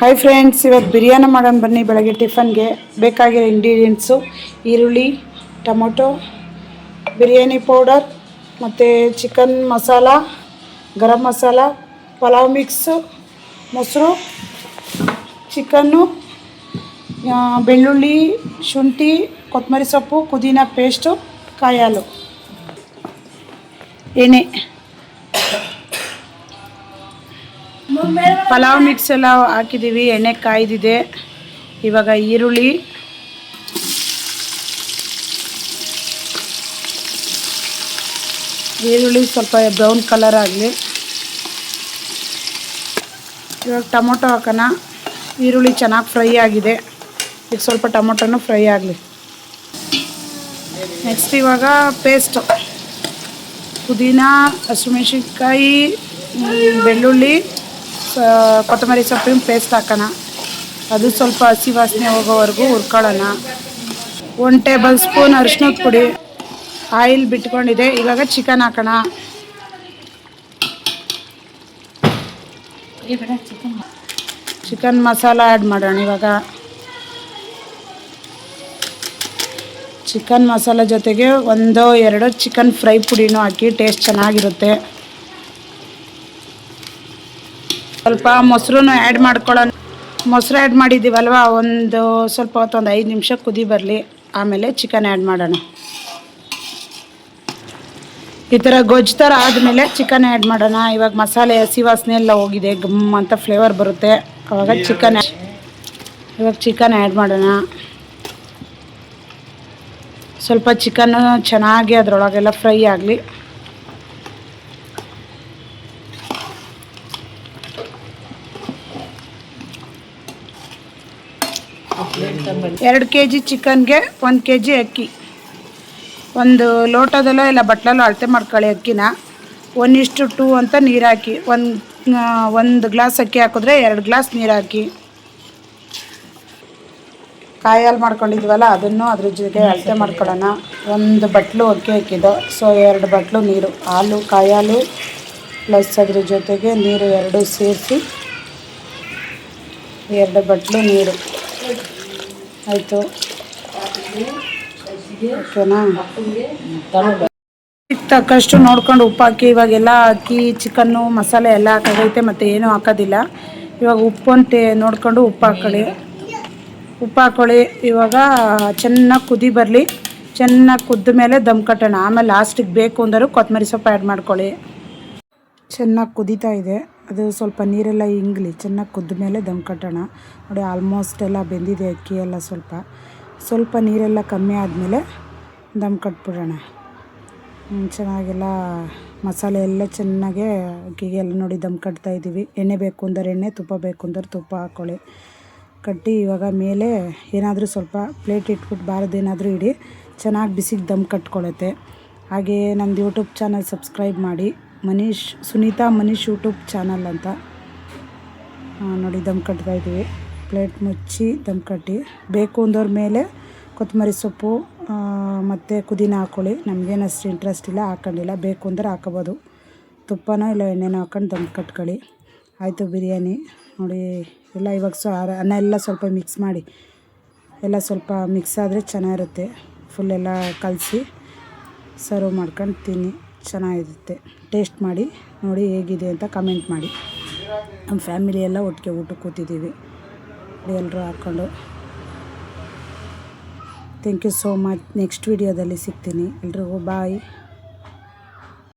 Hi friends, ಇವತ್ತು ಬಿರಿಯಾನಿ ಮಾಡೋಣ ಬನ್ನಿ. ಬೆಳಗ್ಗೆ ಟಿಫನ್ಗೆ ಬೇಕಾಗಿರೋ ಇಂಗ್ರೀಡಿಯೆಂಟ್ಸು ಈರುಳ್ಳಿ, ಟೊಮೊಟೊ, ಬಿರಿಯಾನಿ ಪೌಡರ್ ಮತ್ತು ಚಿಕನ್ ಮಸಾಲ, ಗರಂ ಮಸಾಲ, ಪಲಾವ್ ಮಿಕ್ಸು, ಮೊಸರು, ಚಿಕನ್ನು, ಬೆಳ್ಳುಳ್ಳಿ, ಶುಂಠಿ, ಕೊತ್ತಂಬರಿ ಸೊಪ್ಪು, ಪುದೀನ ಪೇಸ್ಟು, ಕಾಯಿ ಹಾಲು, ಎಣ್ಣೆ, ಪಲಾವ್ ಮಿಕ್ಸ್ ಎಲ್ಲ ಹಾಕಿದ್ದೀವಿ. ಎಣ್ಣೆ ಕಾಯ್ದಿದೆ. ಇವಾಗ ಈರುಳ್ಳಿ, ಸ್ವಲ್ಪ ಬ್ರೌನ್ ಕಲರ್ ಆಗಲಿ. ಇವಾಗ ಟೊಮೊಟೊ ಹಾಕೋಣ. ಈರುಳ್ಳಿ ಚೆನ್ನಾಗಿ ಫ್ರೈ ಆಗಿದೆ. ಈಗ ಸ್ವಲ್ಪ ಟೊಮೊಟೊನು ಫ್ರೈ ಆಗಲಿ. ನೆಕ್ಸ್ಟ್ ಇವಾಗ ಪೇಸ್ಟು ಪುದೀನ, ಹಸಿಮೆಣಸಿನ್ಕಾಯಿ, ಬೆಳ್ಳುಳ್ಳಿ, ಕೊತ್ತಂಬರಿ ಸೊಪ್ಪಿನ ಪೇಸ್ಟ್ ಹಾಕೋಣ. ಅದು ಸ್ವಲ್ಪ ಹಸಿ ವಾಸನೆ ಹೋಗೋವರೆಗೂ ಹುರ್ಕೊಳ್ಳೋಣ. 1 ಟೇಬಲ್ ಸ್ಪೂನ್ ಅರಿಶಿನದ ಪುಡಿ, ಆಯಿಲ್ ಬಿಟ್ಕೊಂಡಿದೆ. ಇವಾಗ ಚಿಕನ್ ಹಾಕೋಣ. ಚಿಕನ್ ಮಸಾಲ ಆ್ಯಡ್ ಮಾಡೋಣ. ಇವಾಗ ಚಿಕನ್ ಮಸಾಲ ಜೊತೆಗೆ 1-2 ಚಿಕನ್ ಫ್ರೈ ಪುಡಿನೂ ಹಾಕಿ ಟೇಸ್ಟ್ ಚೆನ್ನಾಗಿರುತ್ತೆ. ಸ್ವಲ್ಪ ಮೊಸರನ್ನು ಆ್ಯಡ್ ಮಾಡ್ಕೊಳ್ಳೋಣ. ಮೊಸರು ಆ್ಯಡ್ ಮಾಡಿದ್ದೀವಲ್ವ, ಸ್ವಲ್ಪ ಹೊತ್ತು 5 ನಿಮಿಷ ಕುದಿ ಬರಲಿ. ಆಮೇಲೆ ಚಿಕನ್ ಆ್ಯಡ್ ಮಾಡೋಣ. ಈ ಥರ ಗೊಜ್ಜು ಥರ ಆದಮೇಲೆ ಚಿಕನ್ ಆ್ಯಡ್ ಮಾಡೋಣ. ಇವಾಗ ಮಸಾಲೆ ಹಸಿ ವಾಸನೆ ಎಲ್ಲ ಹೋಗಿದೆ, ಗಮ್ ಅಂತ ಫ್ಲೇವರ್ ಬರುತ್ತೆ. ಆವಾಗ ಚಿಕನ್ ಆ್ಯಡ್ ಮಾಡೋಣ. ಸ್ವಲ್ಪ ಚಿಕನ್ನು ಚೆನ್ನಾಗಿ ಅದರೊಳಗೆಲ್ಲ ಫ್ರೈ ಆಗಲಿ. 2 kg ಚಿಕನ್ಗೆ 1 kg ಅಕ್ಕಿ. 1 ಲೋಟದಲ್ಲೋ ಇಲ್ಲ ಬಟ್ಲಲ್ಲೋ ಅಳತೆ ಮಾಡ್ಕೊಳ್ಳಿ. ಅಕ್ಕಿನ 1:2 ಅಂತ ನೀರು ಹಾಕಿ. 1 ಗ್ಲಾಸ್ ಅಕ್ಕಿ ಹಾಕಿದ್ರೆ 2 ಗ್ಲಾಸ್ ನೀರು ಹಾಕಿ. ಕಾಯಿ ಹಾಲು ಮಾಡ್ಕೊಂಡಿದ್ವಲ್ಲ, ಅದನ್ನು ಅದ್ರ ಜೊತೆ ಅಳತೆ ಮಾಡ್ಕೊಳ್ಳೋಣ. 1 ಬಟ್ಲು ಅಕ್ಕಿ ಹಾಕಿದ್ದು, ಸೊ 2 ಬಟ್ಲು ನೀರು. ಕಾಯಿ ಹಾಲು ಪ್ಲಸ್ ಅದ್ರ ಜೊತೆಗೆ ನೀರು 2 ಸೇರಿಸಿ 2 ಬಟ್ಲು ನೀರು ಆಯಿತು. ಓಕೆನಾ? ತಕ್ಕಷ್ಟು ನೋಡ್ಕೊಂಡು ಉಪ್ಪು ಹಾಕಿ. ಇವಾಗೆಲ್ಲ ಅಕ್ಕಿ, ಚಿಕನ್ನು, ಮಸಾಲೆ ಎಲ್ಲ ಹಾಕಾಗೈತೆ, ಮತ್ತು ಏನೂ ಹಾಕೋದಿಲ್ಲ. ಇವಾಗ ಉಪ್ಪು ನೋಡ್ಕೊಂಡು ಉಪ್ಪು ಹಾಕ್ಕೊಳ್ಳಿ. ಇವಾಗ ಚೆನ್ನಾಗಿ ಕುದಿ ಬರಲಿ. ಚೆನ್ನಾಗಿ ಕುದ್ದ ಮೇಲೆ ದಮ್ ಕಟ್ಟೋಣ. ಆಮೇಲೆ ಲಾಸ್ಟಿಗೆ ಬೇಕು ಅಂದರೂ ಕೊತ್ತಂಬರಿ ಸೊಪ್ಪು ಆ್ಯಡ್ ಮಾಡ್ಕೊಳ್ಳಿ. ಚೆನ್ನಾಗಿ ಕುದೀತಾ ಇದೆ. ಅದು ಸ್ವಲ್ಪ ನೀರೆಲ್ಲ ಇಂಗಲಿ. ಚೆನ್ನಾಗಿ ಕುದ್ದ ಮೇಲೆ ದಮ್ ಕಟ್ಟೋಣ. ನೋಡಿ, ಆಲ್ಮೋಸ್ಟ್ ಎಲ್ಲ ಬೆಂದಿದೆ ಅಕ್ಕಿ ಎಲ್ಲ. ಸ್ವಲ್ಪ ನೀರೆಲ್ಲ ಕಮ್ಮಿ ಆದಮೇಲೆ ದಮ್ ಕಟ್ಬಿಡೋಣ. ಚೆನ್ನಾಗೆಲ್ಲ ಮಸಾಲೆ ಎಲ್ಲ ಚೆನ್ನಾಗೆ ಅಕ್ಕಿಗೆಲ್ಲ ನೋಡಿ ದಮ್ ಕಟ್ತಾಯಿದ್ದೀವಿ. ಎಣ್ಣೆ ಬೇಕು ಅಂದರೆ ಎಣ್ಣೆ, ತುಪ್ಪ ಬೇಕು ಅಂದರೆ ತುಪ್ಪ ಹಾಕ್ಕೊಳ್ಳಿ. ಕಟ್ಟಿ ಇವಾಗ ಮೇಲೆ ಏನಾದರೂ ಸ್ವಲ್ಪ ಪ್ಲೇಟ್ ಇಟ್ಬಿಟ್ಟು ಬಾರದೇನಾದರೂ ಇಡಿ. ಚೆನ್ನಾಗಿ ಬಿಸಿಗೆ ದಮ್ ಕಟ್ಕೊಳ್ಳುತ್ತೆ. ಹಾಗೆಯೇ ನಮ್ಮದು ಯೂಟ್ಯೂಬ್ ಚಾನಲ್ ಸಬ್ಸ್ಕ್ರೈಬ್ ಮಾಡಿ. ಸುನೀತಾ ಮನೀಶ್ ಯೂಟ್ಯೂಬ್ ಚಾನಲ್ ಅಂತ ನೋಡಿ ದಮ್ ಕಟ್ತಾಯಿದ್ದೀವಿ. ಪ್ಲೇಟ್ ಮುಚ್ಚಿ ದಮ್ ಕಟ್ಟಿ. ಬೇಕು ಅಂದವ್ರ ಮೇಲೆ ಕೊತ್ತಂಬರಿ ಸೊಪ್ಪು ಮತ್ತು ಪುದೀನ ಹಾಕ್ಕೊಳ್ಳಿ. ನಮಗೇನು ಅಷ್ಟು ಇಂಟ್ರೆಸ್ಟ್ ಇಲ್ಲ, ಹಾಕೊಂಡಿಲ್ಲ. ಬೇಕು ಅಂದರೆ ಹಾಕೋಬೋದು. ತುಪ್ಪನೋ ಇಲ್ಲ ಎಣ್ಣೆನೋ ಹಾಕೊಂಡು ದಮ್ ಕಟ್ಕೊಳ್ಳಿ. ಆಯಿತು ಬಿರಿಯಾನಿ ನೋಡಿ. ಎಲ್ಲ ಇವಾಗ ಅನ್ನ ಎಲ್ಲ ಸ್ವಲ್ಪ ಮಿಕ್ಸ್ ಮಾಡಿ. ಎಲ್ಲ ಸ್ವಲ್ಪ ಮಿಕ್ಸ್ ಆದರೆ ಚೆನ್ನಾಗಿರುತ್ತೆ. ಫುಲ್ ಎಲ್ಲ ಕಲಸಿ ಸರ್ವ್ ಮಾಡ್ಕೊಂಡು ತಿನ್ನಿ, ಚೆನ್ನಾಗಿರುತ್ತೆ. ಟೇಸ್ಟ್ ಮಾಡಿ ನೋಡಿ ಹೇಗಿದೆ ಅಂತ ಕಮೆಂಟ್ ಮಾಡಿ. ನಮ್ಮ ಫ್ಯಾಮಿಲಿ ಎಲ್ಲ ಒಟ್ಟಿಗೆ ಊಟಕ್ಕೆ ಕೂತಿದ್ದೀವಿ. ಎಲ್ಲರೂ ಹಾಕ್ಕೊಂಡು. Thank you so much. Next ವಿಡಿಯೋದಲ್ಲಿ ಸಿಗ್ತೀನಿ. ಎಲ್ರಿಗೂ ಬಾಯ್.